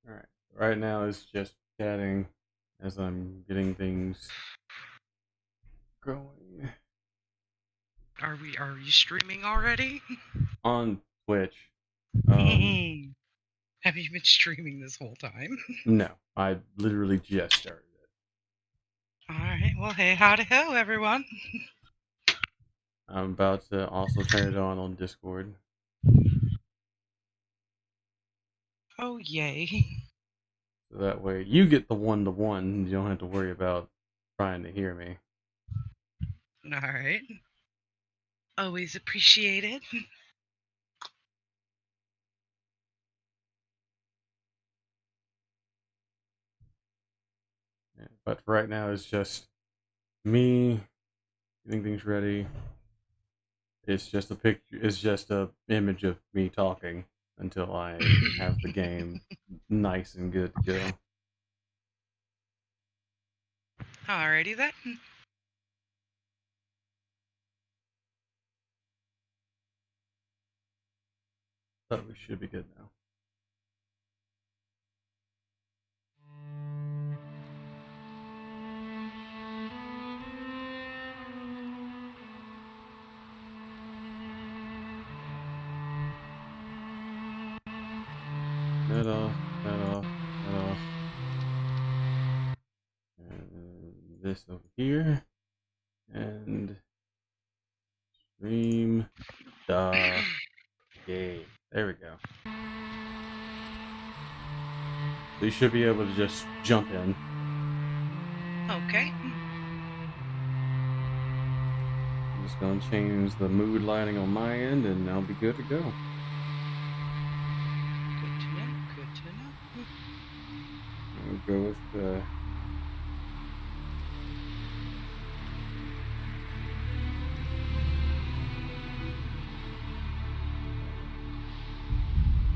Alright. Right now it's just chatting as I'm getting things going Are you streaming already? on Twitch. Um, Have you been streaming this whole time? no, I literally just started it. Alright, well hey, howdy ho everyone. I'm about to also turn it on Discord. Oh yay. So that way you get the one-to-one. You don't have to worry about trying to hear me. Alright. Always appreciated. Yeah, but right now it's just me getting things ready. It's just a picture. It's just a image of me talking until I have the game nice and good to go. Alrighty then. But we should be good now. That off, that off, that off. And this over here. And stream the game. There we go. So you should be able to just jump in. Okay. I'm just gonna change the mood lighting on my end and I'll be good to go. Good to know, good to know. I'll go with the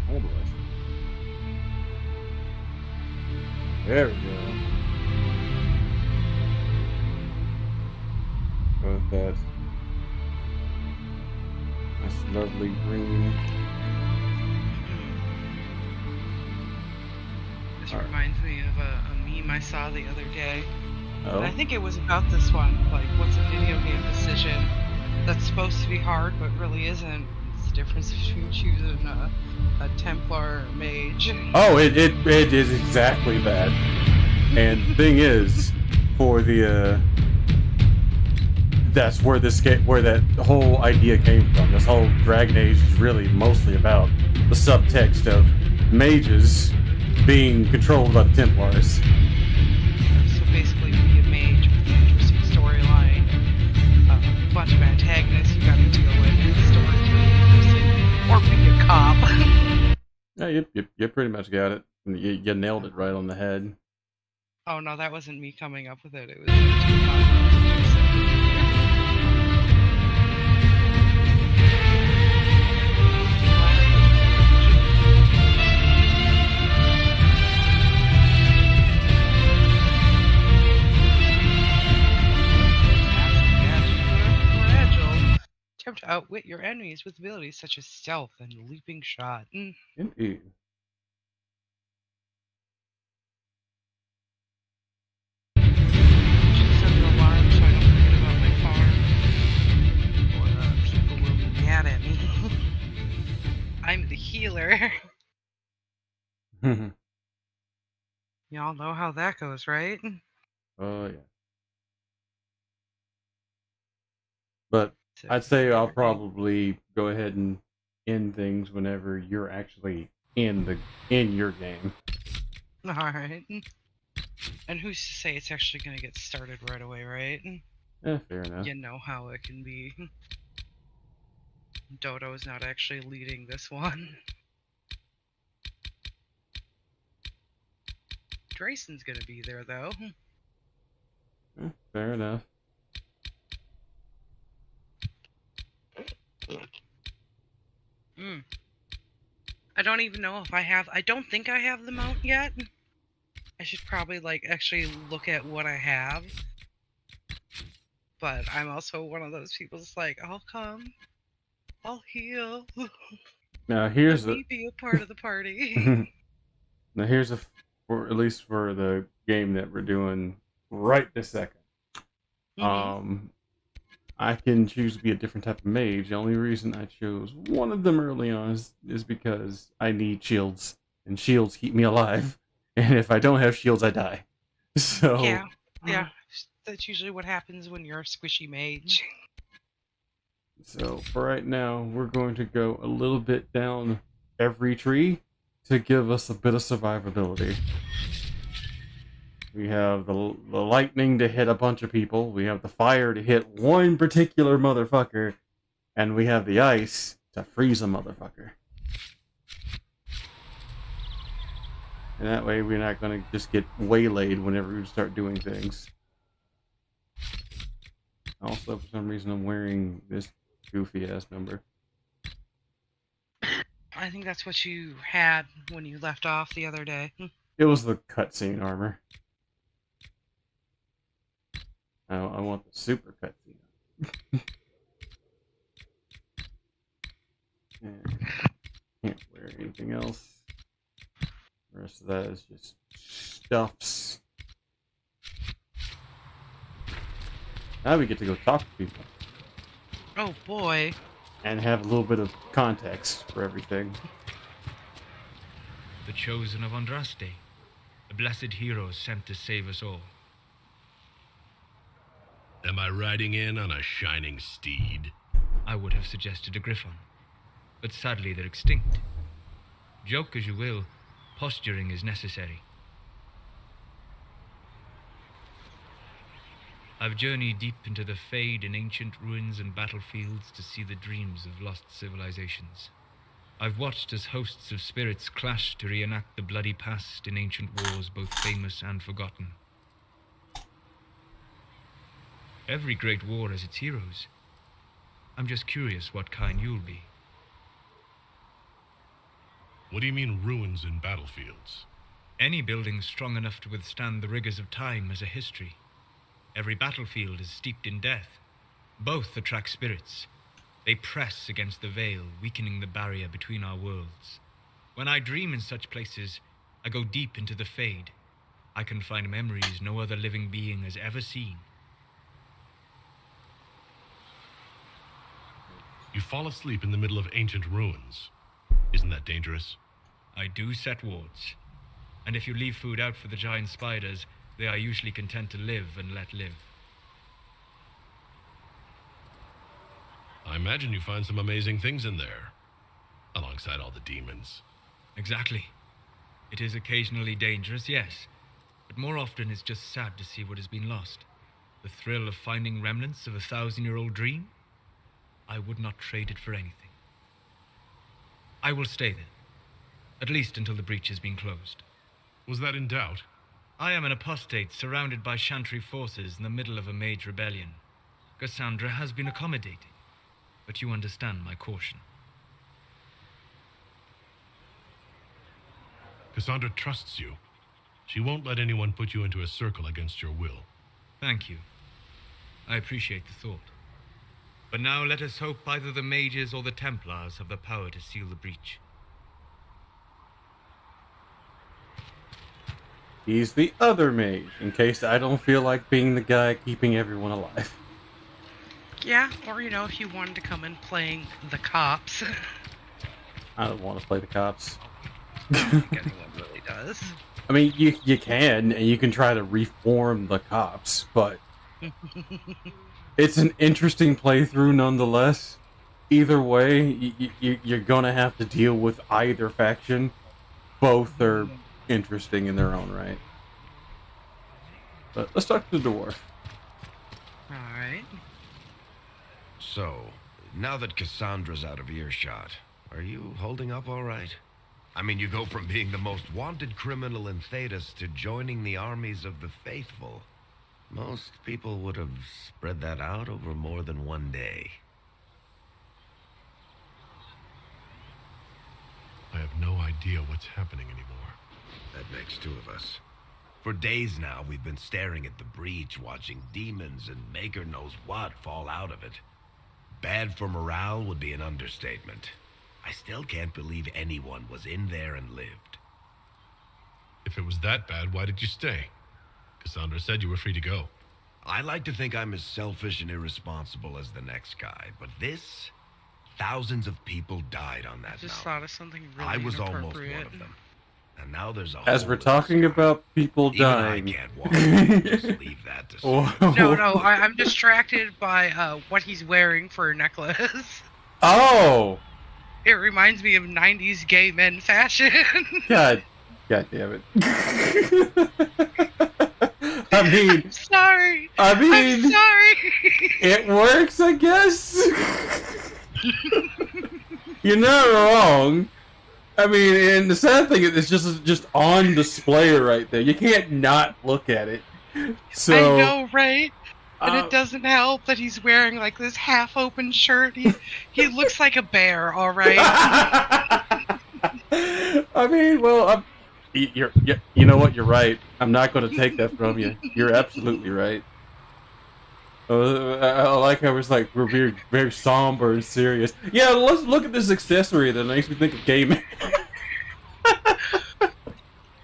hold on. There we go. Go with that. Nice lovely green. This Alright. reminds me of a meme I saw the other day. And I Oh? think it was about this one. Like, what's a video game decision that's supposed to be hard but really isn't? It's the difference between choosing a Templar or a mage. Oh, it is exactly that. And the thing is, for the that's where where that whole idea came from. This whole Dragon Age is really mostly about the subtext of mages being controlled by the Templars. So basically, be a mage with an interesting storyline, a bunch of antagonists you got to deal with, and the story's really interesting. Or be a cop. Yeah, you pretty much got it. You nailed it right on the head. Oh no, that wasn't me coming up with it. It was just attempt to outwit your enemies with abilities such as stealth and leaping shot. Indeed. Should set an alarm so I don't forget about my farm. Or people will be mad at me. I'm the healer. Y'all know how that goes, right? Oh yeah. But So, I'd say I'll alrighty. probably go ahead and end things whenever you're actually in your game. Alright. And who's to say it's actually gonna get started right away, right? Fair enough. You know how it can be. Dodo's not actually leading this one. Drayson's gonna be there though. Fair enough. I don't even know if I have. I don't think I have the mount yet. I should probably like actually look at what I have. But I'm also one of those people that's like, I'll come, I'll heal. Now Let here's the me be a part of the party. Now here's for at least for the game that we're doing right this second. Mm-hmm. I can choose to be a different type of mage. The only reason I chose one of them early on is because I need shields, and shields keep me alive. And if I don't have shields, I die. So, Yeah, yeah. That's usually what happens when you're a squishy mage. so for right now, we're going to go a little bit down every tree to give us a bit of survivability. We have the lightning to hit a bunch of people. We have the fire to hit one particular motherfucker. And we have the ice to freeze a motherfucker. And that way we're not going to just get waylaid whenever we start doing things. Also, for some reason, I'm wearing this goofy-ass number. I think that's what you had when you left off the other day. It was the cutscene armor. I want the super cutscene. Can't wear anything else. The rest of that is just stuffs. Now we get to go talk to people. Oh boy. And have a little bit of context for everything. The chosen of Andraste, the blessed heroes sent to save us all. Am I riding in on a shining steed? I would have suggested a griffon, but sadly they're extinct. Joke as you will, posturing is necessary. I've journeyed deep into the Fade in ancient ruins and battlefields to see the dreams of lost civilizations. I've watched as hosts of spirits clash to reenact the bloody past in ancient wars both famous and forgotten. Every great war has its heroes. I'm just curious what kind you'll be. What do you mean ruins and battlefields? Any building strong enough to withstand the rigors of time has a history. Every battlefield is steeped in death. Both attract spirits. They press against the veil, weakening the barrier between our worlds. When I dream in such places, I go deep into the Fade. I can find memories no other living being has ever seen. You fall asleep in the middle of ancient ruins. Isn't that dangerous? I do set wards. And if you leave food out for the giant spiders, they are usually content to live and let live. I imagine you find some amazing things in there, alongside all the demons. Exactly. It is occasionally dangerous, yes, but more often it's just sad to see what has been lost. The thrill of finding remnants of a 1,000-year-old dream? I would not trade it for anything. I will stay then, at least until the breach has been closed. Was that in doubt? I am an apostate surrounded by Chantry forces in the middle of a mage rebellion. Cassandra has been accommodating, but you understand my caution. Cassandra trusts you. She won't let anyone put you into a circle against your will. Thank you. I appreciate the thought. But now let us hope either the mages or the Templars have the power to seal the breach. He's the other mage, in case I don't feel like being the guy keeping everyone alive. Yeah, or if you wanted to come in playing the cops. I don't want to play the cops. I think anyone really does. I mean, you can, and you can try to reform the cops, but it's an interesting playthrough nonetheless. Either way, you're gonna have to deal with either faction. Both are interesting in their own right. But let's talk to the dwarf. Alright. So, now that Cassandra's out of earshot, are you holding up all right? I mean, you go from being the most wanted criminal in Thedas to joining the armies of the faithful. Most people would have spread that out over more than one day. I have no idea what's happening anymore. That makes two of us. For days now, we've been staring at the breach, watching demons and maker knows what fall out of it. Bad for morale would be an understatement. I still can't believe anyone was in there and lived. If it was that bad, why did you stay? Cassandra said you were free to go. I like to think I'm as selfish and irresponsible as the next guy, but this... Thousands of people died on that I just mountain. thought of something really I was almost inappropriate. one of them. And now there's a As hole we're in the talking sky. about people Even dying. I can't walk. Just leave that to someone. No, I'm distracted by what he's wearing for a necklace. Oh! It reminds me of 90s gay men fashion. God damn it. I mean, I'm sorry. I'm sorry. it works, I guess. You're not wrong. I mean, and the sad thing is, it's just on display right there. You can't not look at it. So I know, right? And it doesn't help that he's wearing like this half-open shirt. He looks like a bear, all right. I mean, well, you know what? You're right. I'm not going to take that from you. You're absolutely right. I like how it's like we're very, very somber and serious. Yeah, let's look at this accessory that makes me think of gay men.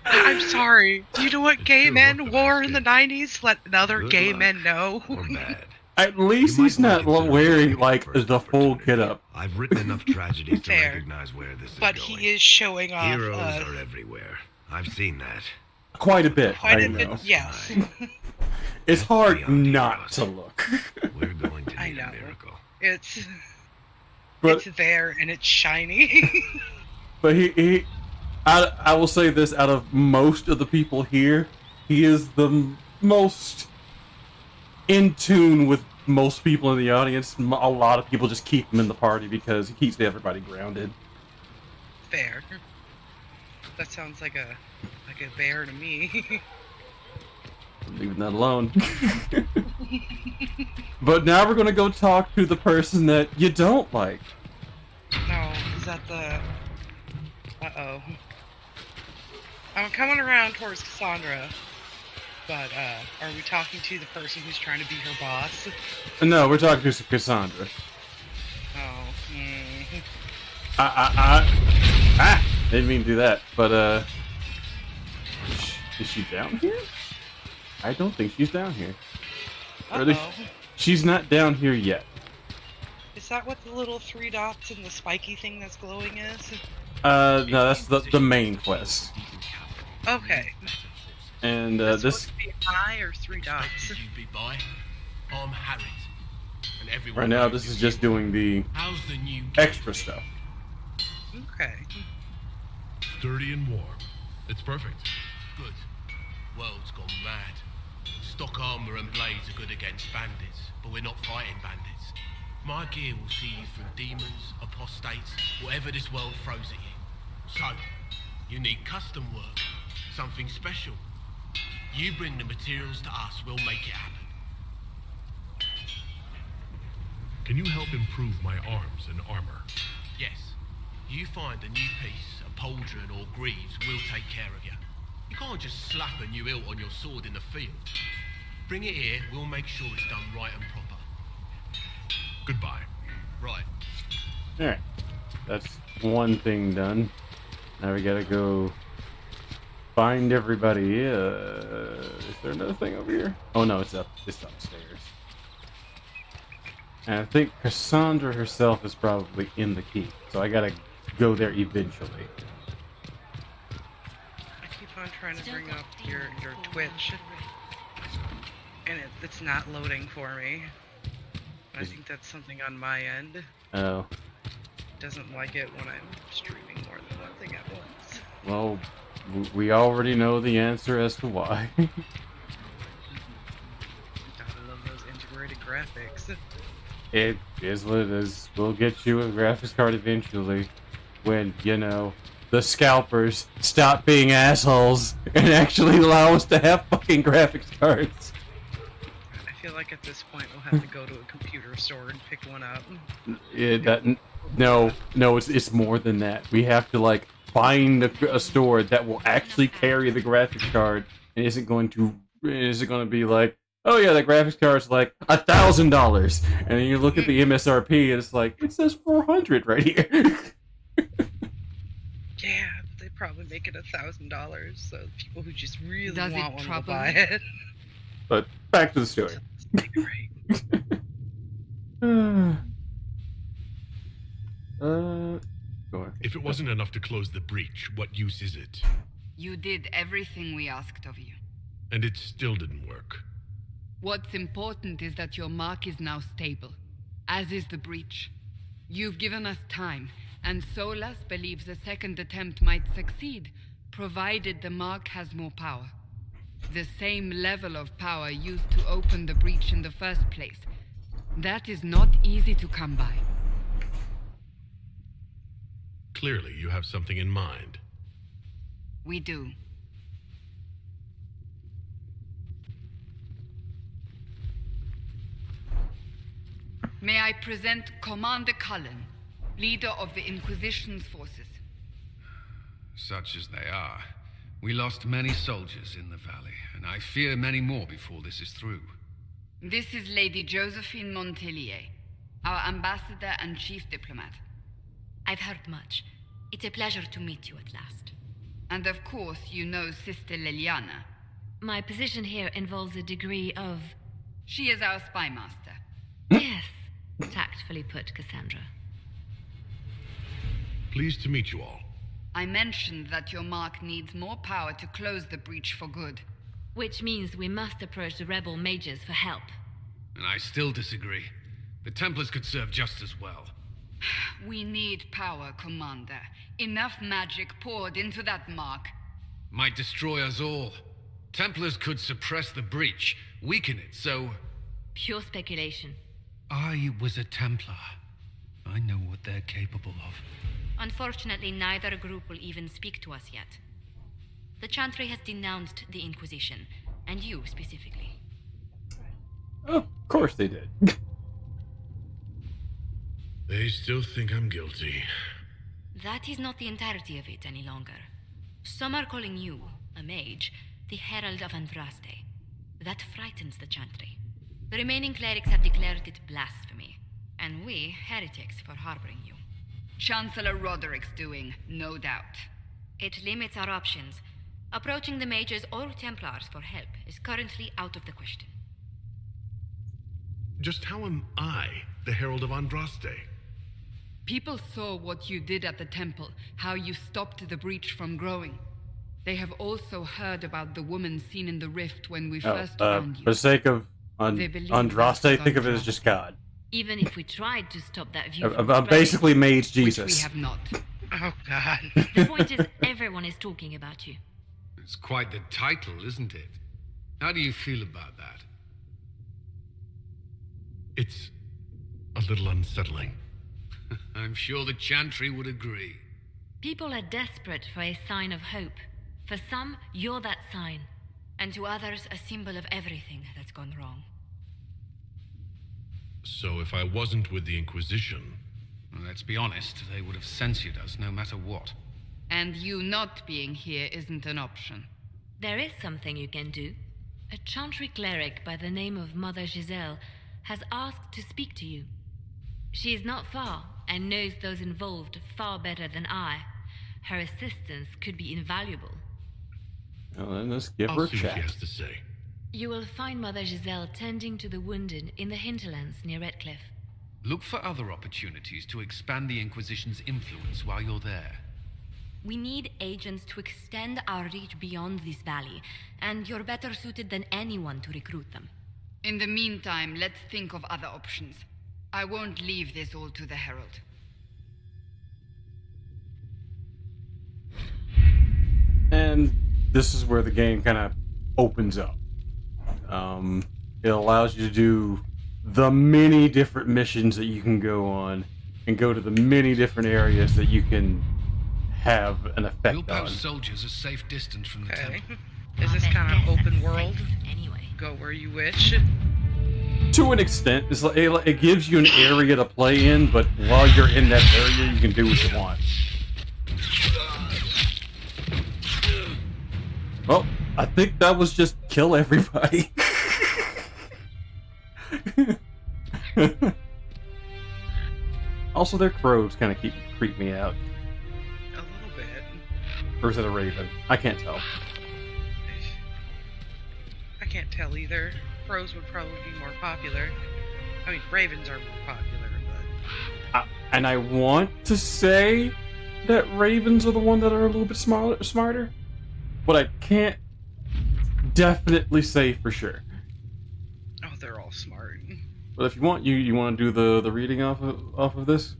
I'm sorry. Do you know what It's gay true, men look at wore this in the kid. 90s? Let other Good gay luck. men know. Or bad. At least You he's might not wanna consider wearing leaving like first the full opportunity. kit up. I've written enough tragedies to Fair. recognize where this is But going. he is showing off Heroes are everywhere. I've seen that. Quite a bit, quite I a bit. know. Yes. It's hard Beyond not heroes. to look. We're going to I need a know. miracle. It's But there and it's shiny. but I will say this: out of most of the people here, he is the most in tune with most people in the audience. A lot of people just keep him in the party because he keeps everybody grounded. Fair. That sounds like a bear to me. Leaving that alone. But now we're gonna go talk to the person that you don't like. No, is that the... Uh-oh. I'm coming around towards Cassandra, but, are we talking to the person who's trying to be her boss? No, we're talking to Cassandra. Oh, Didn't mean to do that, but is she down here? I don't think she's down here. Or at least Uh-oh. she's not down here yet. Is that what the little 3 dots and the spiky thing that's glowing is? No, that's the main quest. Okay. And That's this supposed to be an eye or 3 dots? You be by. I'm Harriet. And everyone right now, knows this you. is just doing the How's the new extra stuff. Okay. Sturdy and warm. It's perfect. Good. World's gone mad. Stock armor and blades are good against bandits, but we're not fighting bandits. My gear will see you through demons, apostates, whatever this world throws at you. So, you need custom work, something special. You bring the materials to us, we'll make it happen. Can you help improve my arms and armor? Yes. You find a new piece, a pauldron or greaves, we'll take care of you. You can't just slap a new hilt on your sword in the field. Bring it here, we'll make sure it's done right and proper. Goodbye. Right. Alright. That's one thing done. Now we gotta go find everybody. Is there another thing over here? Oh no, it's upstairs. And I think Cassandra herself is probably in the keep, so I gotta go there eventually. I keep on trying to bring up your Twitch, and it's not loading for me. I think that's something on my end. It Oh, doesn't like it when I'm streaming more than one thing at once. well, we already know the answer as to why. Gotta love those integrated graphics. It is what it is. We'll get you a graphics card eventually. When, you know, the scalpers stop being assholes and actually allow us to have fucking graphics cards. I feel like at this point we'll have to go to a computer store and pick one up. Yeah, no, it's more than that. We have to, like, find a store that will actually carry the graphics card and isn't going to be like, oh yeah, the graphics card's like $1,000, and then you look at the MSRP and it's like, it says 400 right here. Yeah, but they probably make make it $1,000, so people who just really Does want it one will trouble buy you? it. But back to the story. Great. Go on. If it wasn't enough to close the breach, what use is it? You did everything we asked of you. And it still didn't work. What's important is that your mark is now stable, as is the breach. You've given us time, and Solas believes a second attempt might succeed, provided the mark has more power. The same level of power used to open the breach in the first place. That is not easy to come by. Clearly, you have something in mind. We do. May I present Commander Cullen, leader of the Inquisition's forces. Such as they are. We lost many soldiers in the valley, and I fear many more before this is through. This is Lady Josephine Montelier, our ambassador and chief diplomat. I've heard much. It's a pleasure to meet you at last. And of course, you know Sister Liliana. My position here involves a degree of... She is our spy master. Yes, tactfully put, Cassandra. Pleased to meet you all. I mentioned that your mark needs more power to close the breach for good. Which means we must approach the rebel mages for help. And I still disagree. The Templars could serve just as well. We need power, Commander. Enough magic poured into that mark. Might destroy us all. Templars could suppress the breach, weaken it, so... Pure speculation. I was a Templar. I know what they're capable of. Unfortunately, neither group will even speak to us yet. The Chantry has denounced the Inquisition, and you specifically. Of course they did. They still think I'm guilty. That is not the entirety of it any longer. Some are calling you, a mage, the Herald of Andraste. That frightens the Chantry. The remaining clerics have declared it blasphemy, and we, heretics, for harboring you. Chancellor Roderick's doing, no doubt. It limits our options. Approaching the mages or Templars for help is currently out of the question. Just how am I the Herald of Andraste? People saw what you did at the temple, how you stopped the breach from growing. They have also heard about the woman seen in the rift when we first found you. For the sake of They believe Andraste, that's think of it as Andraste. just God. Even if we tried to stop that view from I'm spreading, basically mage Which Jesus. we have not. Oh, God. the point is everyone is talking about you. It's quite the title, isn't it? How do you feel about that? It's a little unsettling. I'm sure the Chantry would agree. People are desperate for a sign of hope. For some, you're that sign. And to others, a symbol of everything that's gone wrong. So if I wasn't with the Inquisition... Well, let's be honest, they would have censored us no matter what. And you not being here isn't an option. There is something you can do. A Chantry cleric by the name of Mother Giselle has asked to speak to you. She is not far and knows those involved far better than I. Her assistance could be invaluable. Well, then let's give her I'll a see what she chat. has to say. You will find Mother Giselle tending to the wounded in the hinterlands near Redcliffe. Look for other opportunities to expand the Inquisition's influence while you're there. We need agents to extend our reach beyond this valley, and you're better suited than anyone to recruit them. In the meantime, let's think of other options. I won't leave this all to the Herald. And this is where the game kind of opens up. It allows you to do the many different missions that you can go on and go to the many different areas that you can have an We'll effect on. post soldiers a safe distance from the Okay. temple. Is this Our best kind guess of at open world? safe, anyway. Go where you wish. To an extent, it's like, it gives you an area to play in, but while you're in that area, you can do what you want. Well, I think that was just kill everybody. Also, their crows kind of creep me out. A little bit. Or is it a raven? I can't tell. I can't tell either. Crows would probably be more popular. I mean, ravens are more popular, but... And I want to say that ravens are the one that are a little bit smarter, but I can't definitely say for sure. Oh, they're all smart. But if you want, you want to do the reading off of this?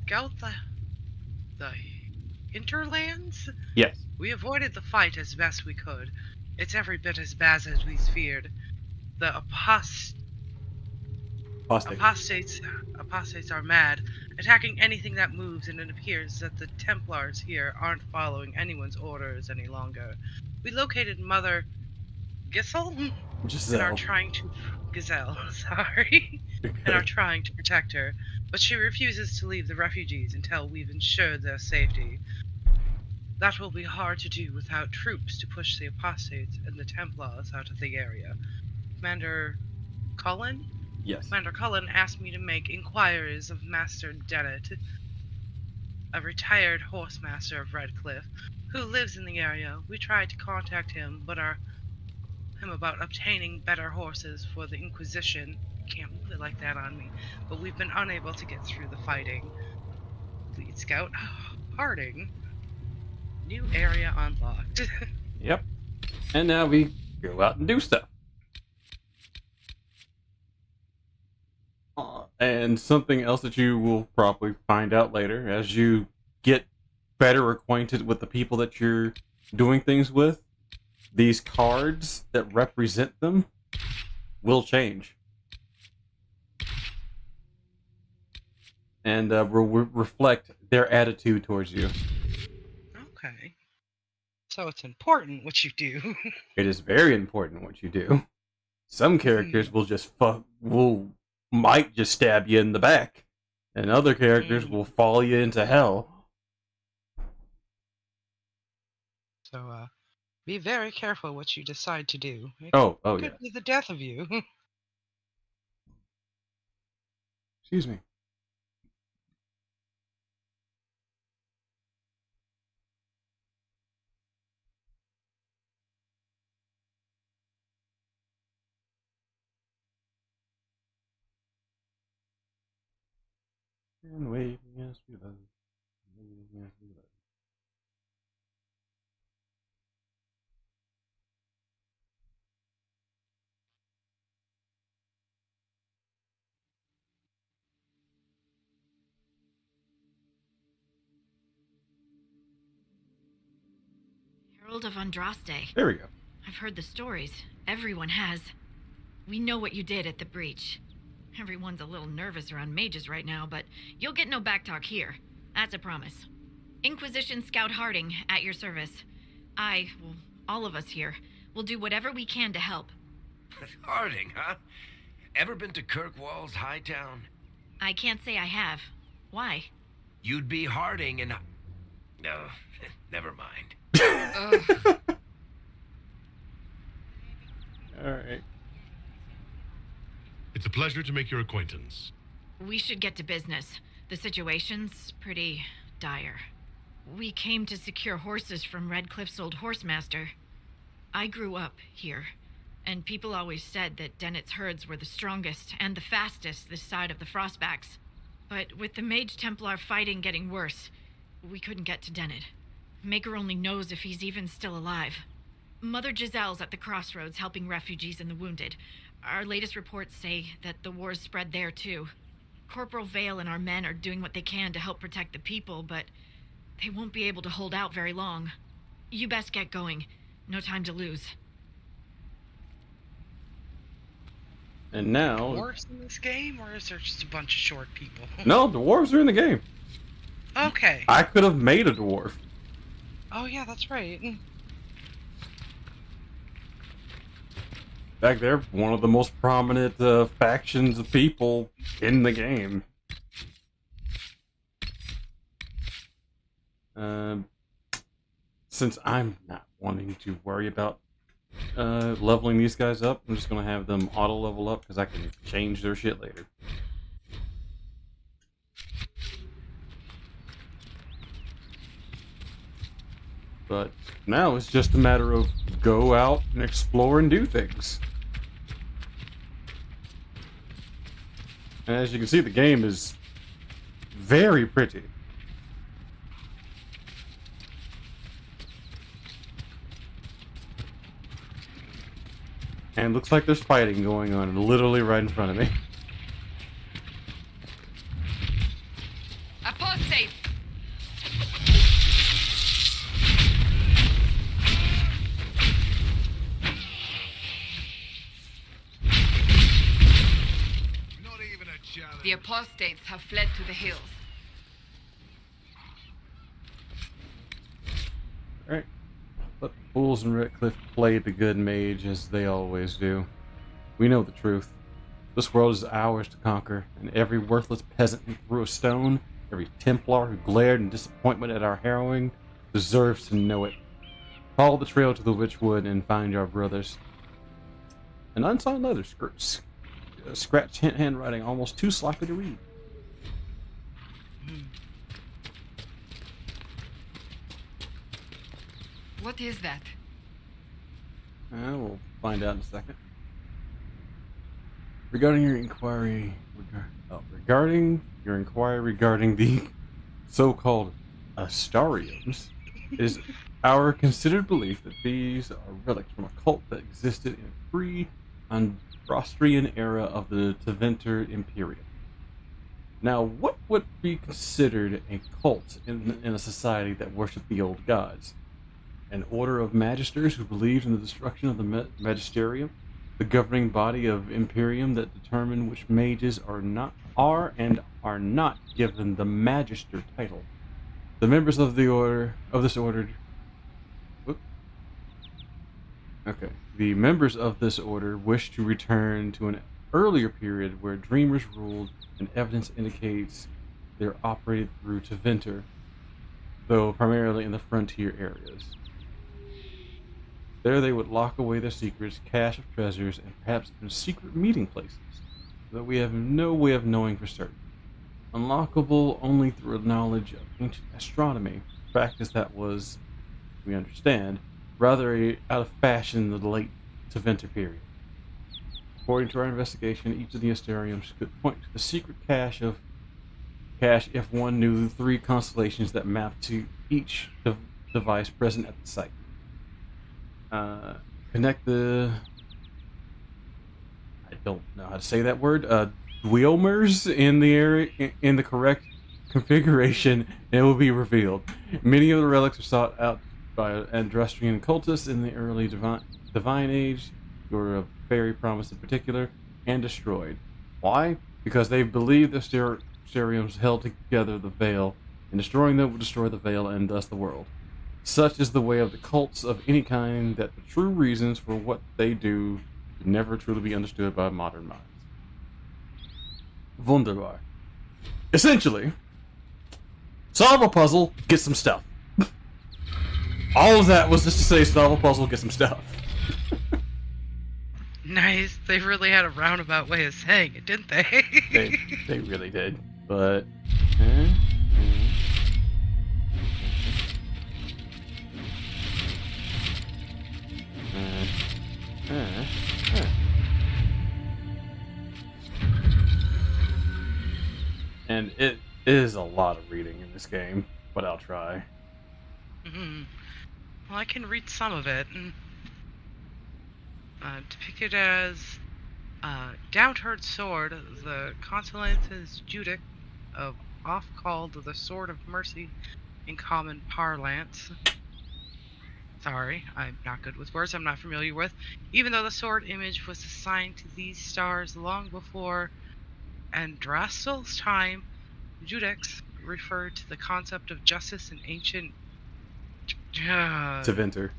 Scout the hinterlands? Yes. We avoided the fight as best we could. It's every bit as bad as we feared. The apostates are mad, attacking anything that moves, and it appears that the Templars here aren't following anyone's orders any longer. We located Mother Giselle and are trying to Gazelle, sorry, and are trying to protect her, but she refuses to leave the refugees until we've ensured their safety. That will be hard to do without troops to push the apostates and the Templars out of the area. Commander Cullen? Yes. Commander Cullen asked me to make inquiries of Master Dennett, a retired horse master of Redcliffe, who lives in the area. We tried to contact him, but him about obtaining better horses for the Inquisition. Can't put it like that on me, but we've been unable to get through the fighting. Lead Scout Harding. New area unlocked. Yep. And now we go out and do stuff. And something else that you will probably find out later as you get better acquainted with the people that you're doing things with, these cards that represent them will change. And will reflect their attitude towards you. Okay. So it's important what you do. It is very important what you do. Some characters will just might just stab you in the back, and other characters will follow you into hell. So, be very careful what you decide to do. It could be the death of you. Excuse me. And waiting as we love. Waiting as we love. Herald of Andraste. There we go. I've heard the stories. Everyone has. We know what you did at the breach. Everyone's a little nervous around mages right now, but you'll get no backtalk here. That's a promise. Inquisition Scout Harding, at your service. All of us here, will do whatever we can to help. Harding, huh? Ever been to Kirkwall's Hightown? I can't say I have. Why? You'd be Harding and... No, never mind. Alright. It's a pleasure to make your acquaintance. We should get to business. The situation's pretty dire. We came to secure horses from Redcliffe's old horsemaster. I grew up here, and people always said that Dennett's herds were the strongest and the fastest this side of the Frostbacks. But with the Mage Templar fighting getting worse, we couldn't get to Dennett. Maker only knows if he's even still alive. Mother Giselle's at the crossroads helping refugees and the wounded. Our latest reports say that the war's spread there too. Corporal Vale and our men are doing what they can to help protect the people, but they won't be able to hold out very long. You best get going. No time to lose. And now... Dwarves in this game, or is there just a bunch of short people? No, dwarves are in the game. Okay. I could have made a dwarf. Oh yeah, that's right. In fact, they're one of the most prominent factions of people in the game. Since I'm not wanting to worry about leveling these guys up, I'm just going to have them auto level up because I can change their shit later. but now it's just a matter of go out and explore and do things. And as you can see, the game is very pretty. And it looks like there's fighting going on literally right in front of me. Apostate! Not even a challenge. The apostates have fled to the hills. Alright. Let the fools in Redcliffe play the good mage as they always do. We know the truth. This world is ours to conquer, and every worthless peasant who threw a stone, every Templar who glared in disappointment at our harrowing, deserves to know it. Follow the trail to the Witchwood and find our brothers. An unsigned letter, scratched handwriting almost too sloppy to read. What is that? We'll find out in a second. Regarding your inquiry regarding the so-called Astariums, it is our considered belief that these are relics from a cult that existed in a pre-Andrastrian era of the Teventer Imperium. Now, what would be considered a cult in a society that worshipped the old gods? An order of magisters who believed in the destruction of the magisterium, the governing body of Imperium that determined which mages are and are not given the magister title. The members of the order The members of this order wish to return to an earlier period where dreamers ruled, and evidence indicates they're operated through Teventer, though primarily in the frontier areas. There they would lock away their secrets, cache of treasures, and perhaps even secret meeting places, that we have no way of knowing for certain. Unlockable only through a knowledge of ancient astronomy, practice that was, we understand, rather out of fashion in the late Teventer period. According to our investigation, each of the Asteriums could point to the secret cache if one knew the 3 constellations that map to each device present at the site. Connect the... I don't know how to say that word. Dweomers in the area in the correct configuration, and it will be revealed. Many of the relics are sought out by Andrastrian cultists in the early Divine Age, who are of fairy promise in particular, and destroyed. Why? Because they believed the Asteriums held together the Veil, and destroying them would destroy the Veil and thus the world. Such is the way of the cults of any kind that the true reasons for what they do can never truly be understood by modern minds. Wunderbar. Essentially, solve a puzzle, get some stuff. All of that was just to say solve a puzzle, get some stuff. Nice. They really had a roundabout way of saying it, didn't they? They really did. But... And it is a lot of reading in this game, but I'll try. Well, I can read some of it. Depicted as downturned sword, the Constellance's Judic, oft called the Sword of Mercy in common parlance. Sorry, I'm not good with words I'm not familiar with. Even though the sword image was assigned to these stars long before Andrastil's time, Judex referred to the concept of justice in ancient Teventer,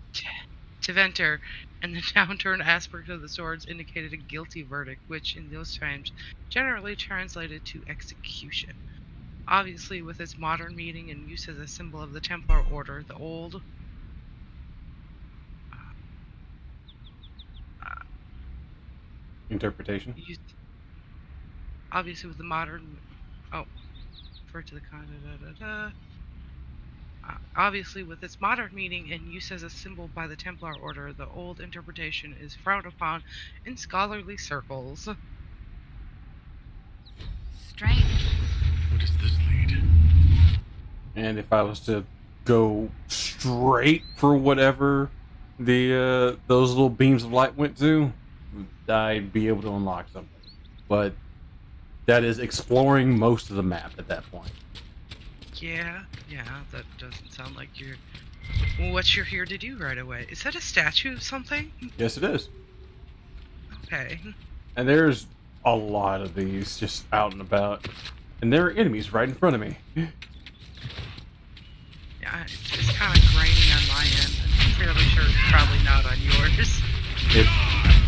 and the downturned aspect of the swords indicated a guilty verdict, which in those times generally translated to execution. Obviously, with its modern meaning and use as a symbol of the Templar Order, the old interpretation. Obviously, with the modern refer to the Obviously, with its modern meaning and use as a symbol by the Templar Order, the old interpretation is frowned upon in scholarly circles. Strange. Where does this lead? And if I was to go straight for whatever the those little beams of light went to, I'd be able to unlock something. But that is exploring most of the map at that point. Yeah, that doesn't sound like what you're here to do right away. Is that a statue of something? Yes, it is. Okay. And there's a lot of these just out and about. And there are enemies right in front of me. Yeah, it's kind of graining on my end. I'm fairly sure it's probably not on yours. It's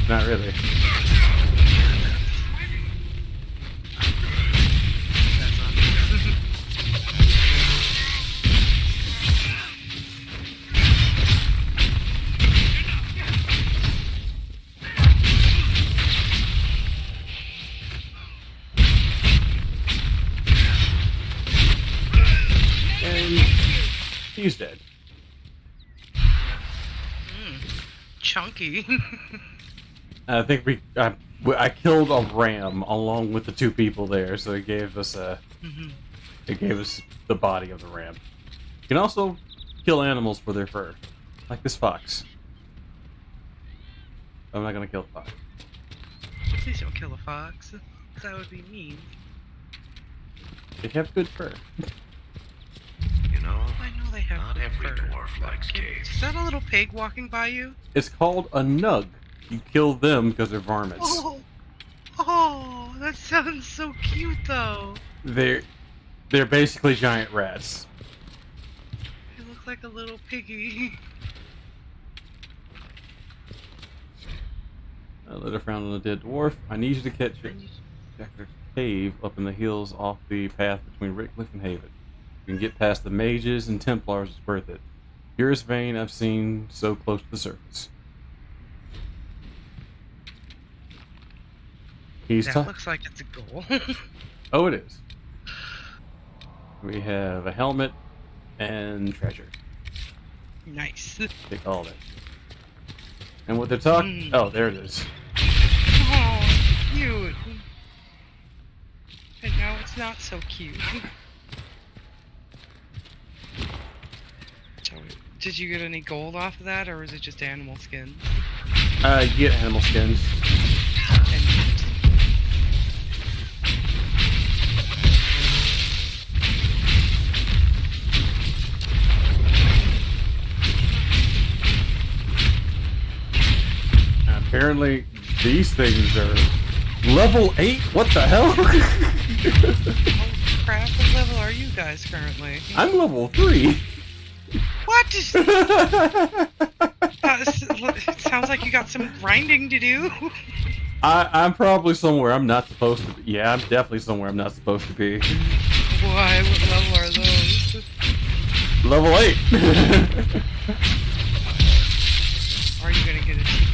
not really. That's on me. And he's dead. Chunky. I think I killed a ram along with the two people there, so it gave us it gave us the body of the ram. You can also kill animals for their fur, like this fox. I'm not gonna kill the fox. Please don't kill a fox. That would be mean. They have good fur. You know, I know they have not good every fur. dwarf likes caves. Is that a little pig walking by you? It's called a nug. You kill them because they're varmints. Oh, that sounds so cute though. They're basically giant rats. They look like a little piggy. A letter found on a dead dwarf. I need you to catch it. Check the cave up in the hills off the path between Rickcliffe and Haven. You can get past the mages and Templars, it's worth it. Purest vein I've seen so close to the surface. That looks like it's a goal. Oh, it is. We have a helmet and treasure. Nice. Take all that. And what they're talking... Oh, there it is. Oh, cute. And now it's not so cute. So, did you get any gold off of that, or is it just animal skins? You get animal skins. Apparently, these things are level 8? What the hell? Holy crap, what level are you guys currently? I'm level 3. What? It sounds like you got some grinding to do. I'm probably somewhere I'm not supposed to be. Yeah, I'm definitely somewhere I'm not supposed to be. Why? What level are those? Level 8. Are you gonna get a TPK?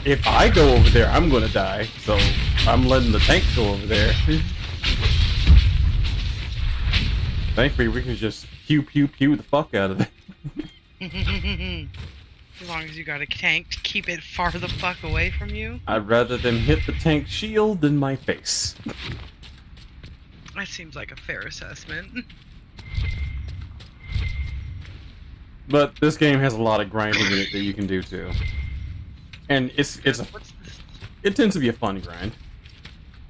If I go over there, I'm gonna die. So I'm letting the tank go over there. Thankfully, we can just pew the fuck out of it. As long as you got a tank to keep it far the fuck away from you. I'd rather them hit the tank shield than my face. That seems like a fair assessment. But this game has a lot of grinding in it that you can do too, and it tends to be a fun grind.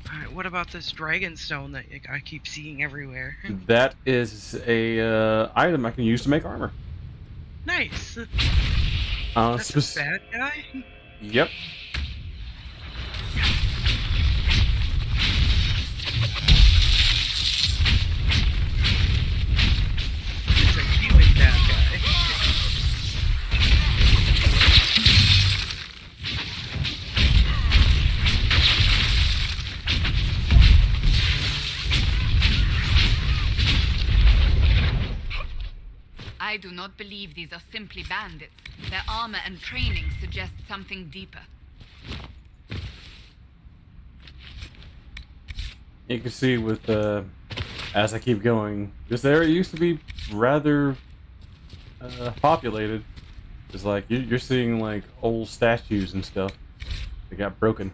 Alright, what about this dragon stone that I keep seeing everywhere? That is a item I can use to make armor. Nice. That's a bad guy? Yep. It's a human bad guy. I do not believe these are simply bandits. Their armor and training suggest something deeper. You can see with as I keep going, this area used to be rather populated. It's like you're seeing like old statues and stuff that got broken.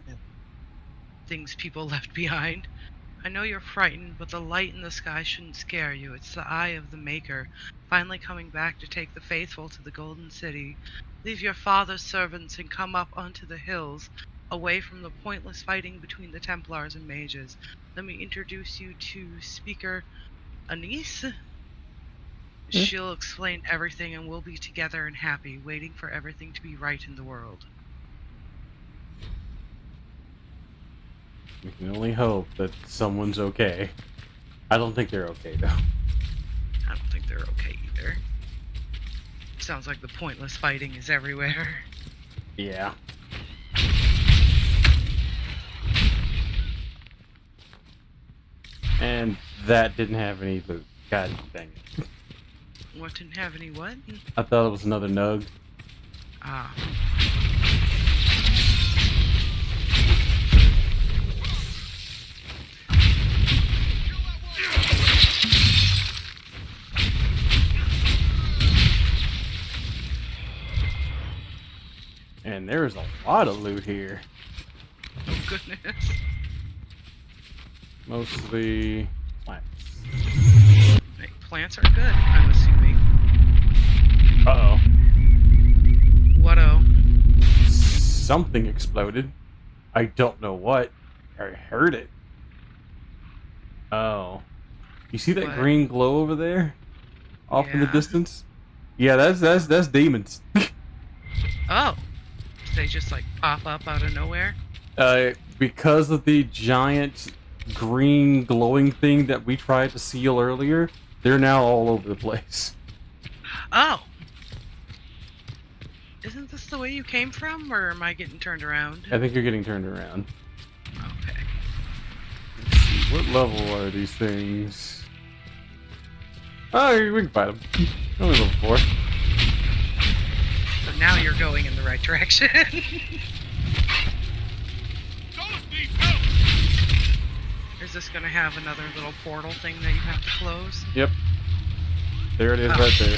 Things people left behind. I know you're frightened, but the light in the sky shouldn't scare you. It's the eye of the Maker, finally coming back to take the faithful to the Golden City. Leave your father's servants and come up onto the hills, away from the pointless fighting between the Templars and mages. Let me introduce you to Speaker Anise. She'll explain everything and we'll be together and happy, waiting for everything to be right in the world. We can only hope that someone's okay. I don't think they're okay, though. I don't think they're okay either. Sounds like the pointless fighting is everywhere. Yeah. And that didn't have any loot. God dang it. What, didn't have any what? I thought it was another nug. Ah. And there's a lot of loot here. Oh goodness. Mostly plants. Hey, plants are good, I'm assuming. Uh-oh. What-oh? Something exploded. I don't know what. I heard it. Oh. You see that What? green glow over there? Off in the Yeah. distance? Yeah, that's demons. Oh. They just like pop up out of nowhere? Because of the giant green glowing thing that we tried to seal earlier, they're now all over the place. Oh! Isn't this the way you came from, or am I getting turned around? I think you're getting turned around. Okay. Let's see, what level are these things? Oh, we can fight them. Only level 4. So now you're going in the right direction. Is this gonna have another little portal thing that you have to close? Yep. There it is, Oh. right there.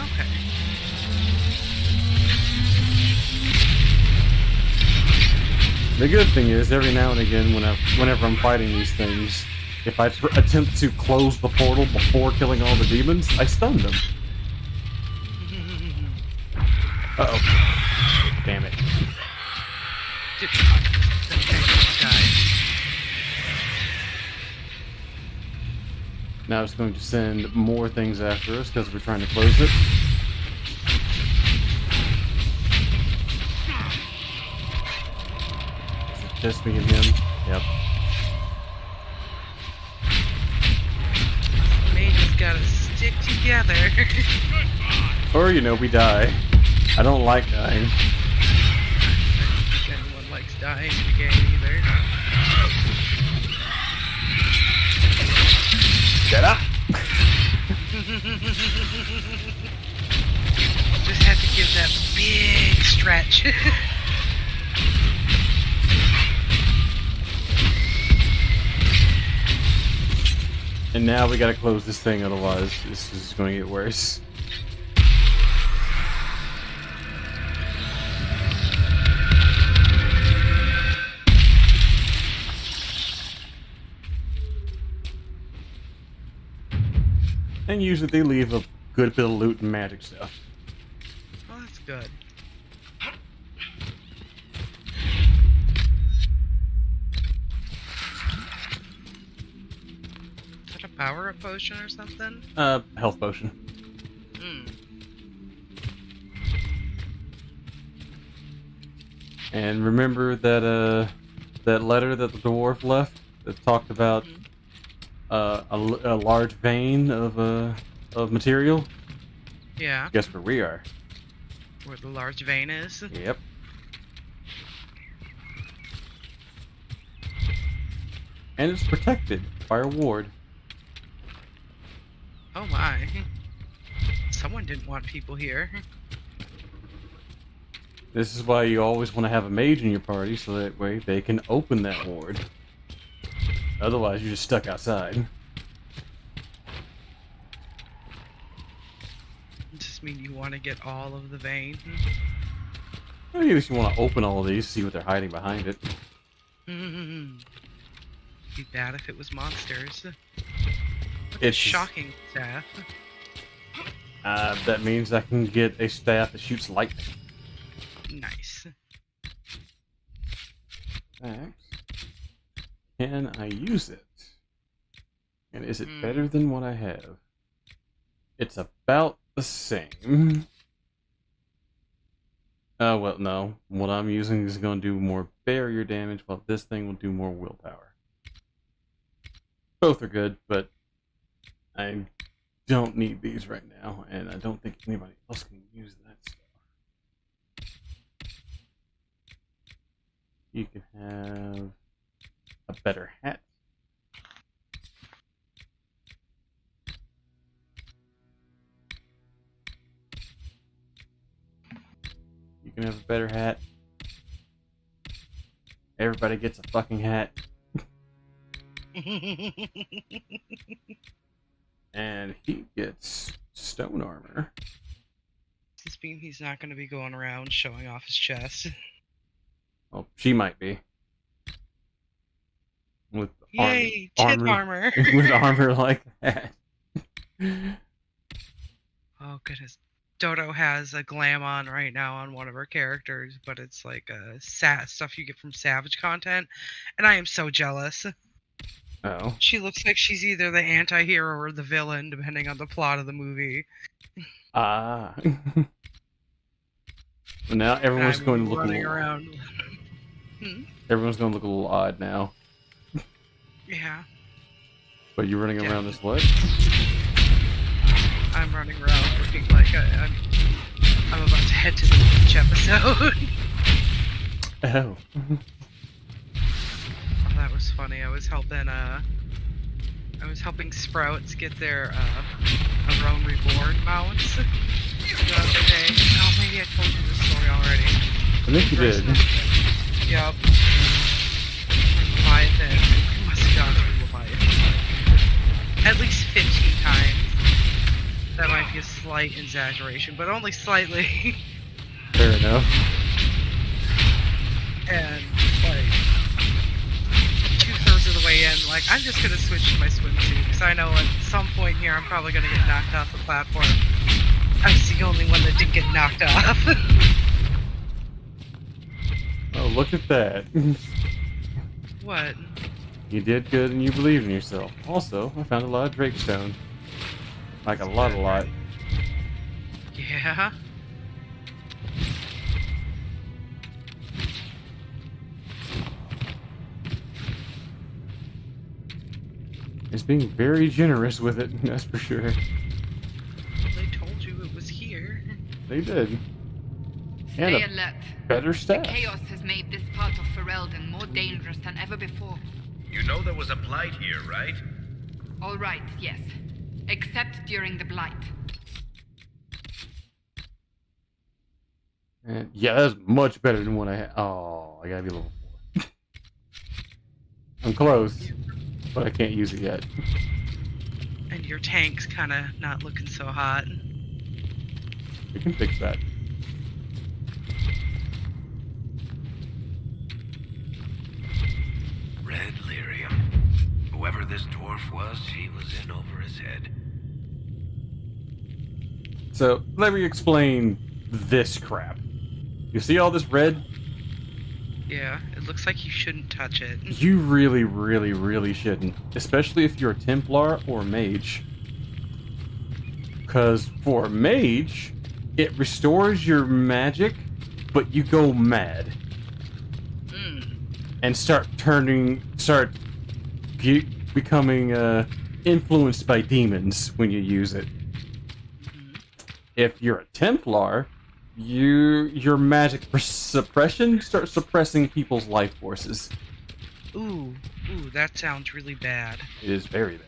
Okay. The good thing is, every now and again, whenever I'm fighting these things, if I attempt to close the portal before killing all the demons, I stun them. Uh-oh. Damn it. Did not. Okay, died. Now it's going to send more things after us because we're trying to close it. Is it just me and him? Yep. Mages gotta stick together. Or, you know, we die. I don't like dying. I don't think anyone likes dying in the game either. Get up! Just had to give that big stretch. And now we gotta close this thing, otherwise this is going to get worse. And usually they leave a good bit of loot and magic stuff. Well, that's good. Is that a power-up potion or something? Health potion. Hmm. And remember that that letter that the dwarf left that talked about a large vein of material? Yeah, Guess where we are. where the large vein is. Yep. And it's protected by a ward. Oh my. Someone didn't want people here. This is why you always want to have a mage in your party, so that way they can open that ward. Otherwise, you're just stuck outside. mean you want to get all of the vein? I mean, if you want to open all of these, see what they're hiding behind it. Be bad if it was monsters. It's Shocking staff. That means I can get a staff that shoots lightning. Nice. Max, can I use it? And is it better than what I have? It's about the same. Oh, well, no. What I'm using is going to do more barrier damage, while this thing will do more willpower. Both are good, but I don't need these right now, and I don't think anybody else can use that stuff. You can have a better hat. You can have a better hat. Everybody gets a fucking hat. And he gets stone armor. Does this mean he's not going to be going around showing off his chest? Well, she might be. With Yay, tit armor. With armor like that. Oh, goodness. Dodo has a glam on right now on one of her characters, but it's like stuff you get from Savage content, and I am so jealous. Oh. She looks like she's either the anti-hero or the villain, depending on the plot of the movie. Ah. Well, now everyone's going to look running a little around. Everyone's going to look a little odd now. Yeah. But you're running around this what? I'm running around looking like I'm about to head to the beach episode. Oh. Oh, that was funny. I was helping Sprouts get their Rome Reborn mounts the other day. Oh, maybe I told you this story already. I think you did. Yup. Leviathan. I must have gone through Leviathan at least 15 times. That might be a slight exaggeration, but only slightly. Fair enough. And, like, 2/3 of the way in, like, I'm just gonna switch to my swimsuit, because I know at some point here I'm probably gonna get knocked off the platform. I was the only one that didn't get knocked off. Oh, look at that. What? You did good and you believe in yourself. Also, I found a lot of Drakestone. Like a lot. Yeah? It's being very generous with it, that's for sure. They told you it was here. They did. Stay And alert. better The staff. chaos has made this part of Ferelden more dangerous than ever before. You know there was a blight here, right? All right, yes. Except during the Blight. And yeah, that's much better than what I had. Oh, I gotta be level 4. I'm close, but I can't use it yet. And your tank's kinda not looking so hot. We can fix that. Red lyrium. Whoever this dwarf was, he was in over his head. So, let me explain this crap. You see all this red? Yeah, it looks like you shouldn't touch it. You really shouldn't. Especially if you're a Templar or a Mage. Because for a Mage, it restores your magic, but you go mad. And start becoming influenced by demons when you use it. If you're a Templar, your magic suppression starts suppressing people's life forces. Ooh, that sounds really bad. It is very bad.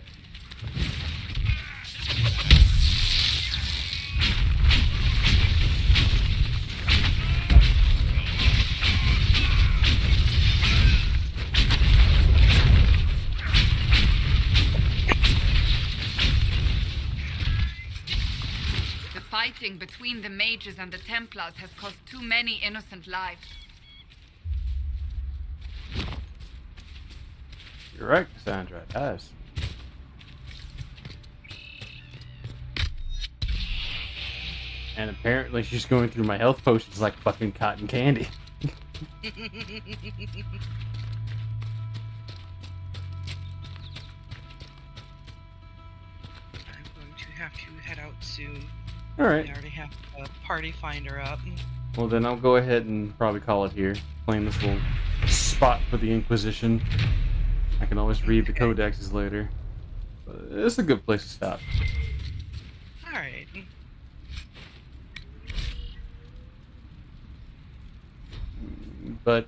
fighting between the mages and the Templars has cost too many innocent lives. You're right, Cassandra. It has. And apparently she's going through my health potions like fucking cotton candy. I'm going to have to head out soon. Alright. I already have a party finder up. Well, then I'll go ahead and probably call it here. Claim this little spot for the Inquisition. I can always read the codexes later. But it's a good place to stop. Alright. But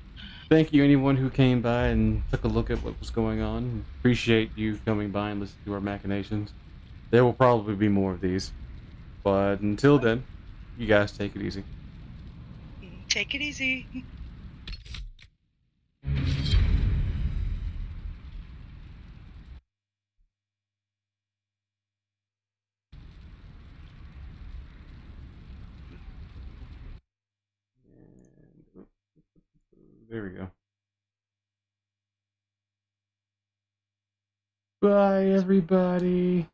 thank you anyone who came by and took a look at what was going on. Appreciate you coming by and listening to our machinations. There will probably be more of these. But until then, you guys take it easy. Take it easy. There we go. Bye, everybody.